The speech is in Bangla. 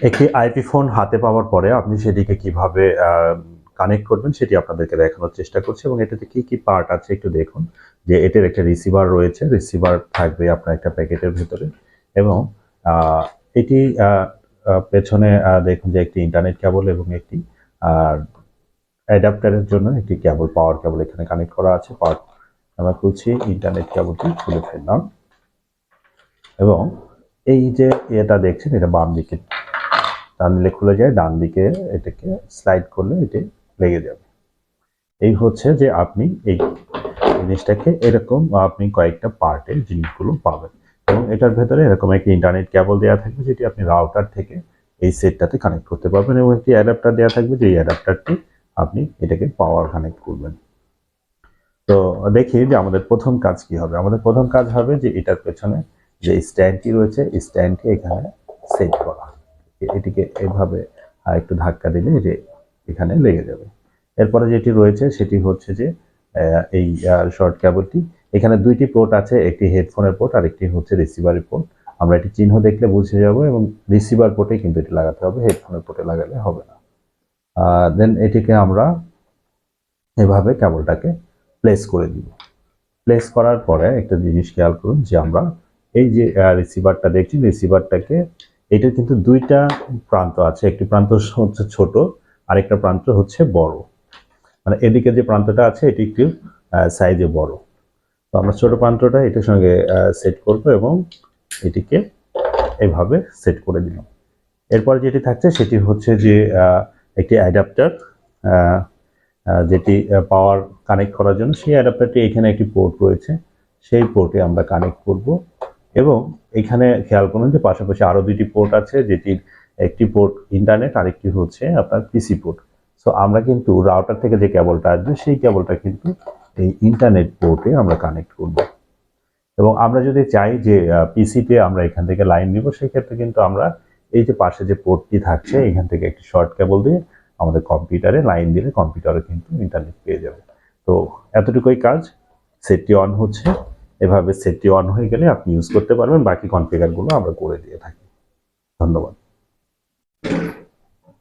একটি আইপি ফোন হাতে পাওয়ার পরে আপনি সেটিকে কিভাবে কানেক্ট করবেন সেটি আপনাদেরকে দেখানোর চেষ্টা করছি, এবং এটাতে কি কি পার্ট আছে একটু দেখুন। যে এটার একটা রিসিভার রয়েছে, রিসিভার থাকবে আপনার একটা প্যাকেটের ভেতরে, এবং এটি পেছনে দেখুন যে একটি ইন্টারনেট কেবল এবং একটি অ্যাডাপ্টারের জন্য একটি কেবল, পাওয়ার কেবল এখানে কানেক্ট করা আছে। পাওয়ার আমরা খুলছি, ইন্টারনেট কেবলটি খুলে ফেললাম, এবং এই যে এটা দেখছেন এটা বাম দিকে টানলে খুলে যায়, ডান দিকে এটাকে স্লাইড করলে এটি লেগে যাবে। এই হচ্ছে যে আপনি এই জিনিসটাকে এরকম আপনি কয়েকটা পার্টের জিনিসগুলো পাবেন, এবং এটার ভেতরে এরকম একটি ইন্টারনেট কেবল দেওয়া থাকবে যেটি আপনি রাউটার থেকে এই সেটটাতে কানেক্ট করতে পারবেন, এবং একটি অ্যাডাপ্টার দেওয়া থাকবে যে এই অ্যাডাপ্টারটি আপনি এটাকে পাওয়ার কানেক্ট করবেন। তো দেখি যে আমাদের প্রথম কাজ কি হবে। আমাদের প্রথম কাজ হবে যে এটার পেছনে যে স্ট্যান্ডটি রয়েছে, স্ট্যান্ডটি এখানে সেট করা। এটিকে এইভাবে একটু ধাক্কা দিলে যে এখানে লেগে যাবে। এরপরে যেটি রয়েছে সেটি হচ্ছে যে এই শর্ট কেবলটি, এখানে দুইটি পোর্ট আছে, একটি হেডফোনের পোর্ট আর একটি হচ্ছে রিসিভারের পোর্ট। আমরা এটি চিহ্ন দেখলে বুঝে যাব, এবং রিসিভার পোর্টে কিন্তু এটি লাগাতে হবে, হেডফোনের পোর্টে লাগালে হবে না। দেন এটিকে আমরা এভাবে কেবলটাকে প্লেস করে দিব। প্লেস করার পরে একটা জিনিস খেয়াল করুন যে আমরা এই যে রিসিভারটা দেখছি, রিসিভারটাকে এটার কিন্তু দুইটা প্রান্ত আছে, একটি প্রান্ত হচ্ছে ছোট, আরেকটা প্রান্ত হচ্ছে বড়। মানে এদিকে যে প্রান্তটা আছে এটি একটু সাইজে বড়। তো আমরা ছোট প্রান্তটা এটার সঙ্গে সেট করব, এবং এটিকে এভাবে সেট করে দিলাম। এরপর যেটি থাকছে সেটি হচ্ছে যে একটি অ্যাডাপ্টার, যেটি পাওয়ার কানেক্ট করার জন্য, সেই অ্যাডাপ্টারটি এখানে একটি পোর্ট রয়েছে, সেই পোর্টে আমরা কানেক্ট করব। এবং এখানে খেয়াল করুন যে পাশাপাশি আরও দুইটি পোর্ট আছে, যেটির একটি পোর্ট ইন্টারনেট, আরেকটি হচ্ছে আপনার পিসি পোর্ট। সো আমরা কিন্তু রাউটার থেকে যে কেবলটা আসবে সেই কেবলটা কিন্তু এই ইন্টারনেট পোর্টে আমরা কানেক্ট করব। এবং আমরা যদি চাই যে পিসিতে আমরা এখান থেকে লাইন নিব, সেক্ষেত্রে কিন্তু আমরা এই যে পাশে যে পোর্টটি থাকছে এখান থেকে একটি শর্ট কেবল দিয়ে আমাদের কম্পিউটারে লাইন দিলে কম্পিউটারে কিন্তু ইন্টারনেট পেয়ে যাবে। তো এতটুকুই কাজ। সেটটি অন হচ্ছে, এভাবে সেটটি অন হয়ে গেলে আপনি ইউজ করতে পারবেন। বাকি কনফিগারগুলো আমরা করে দিয়ে থাকি। ধন্যবাদ।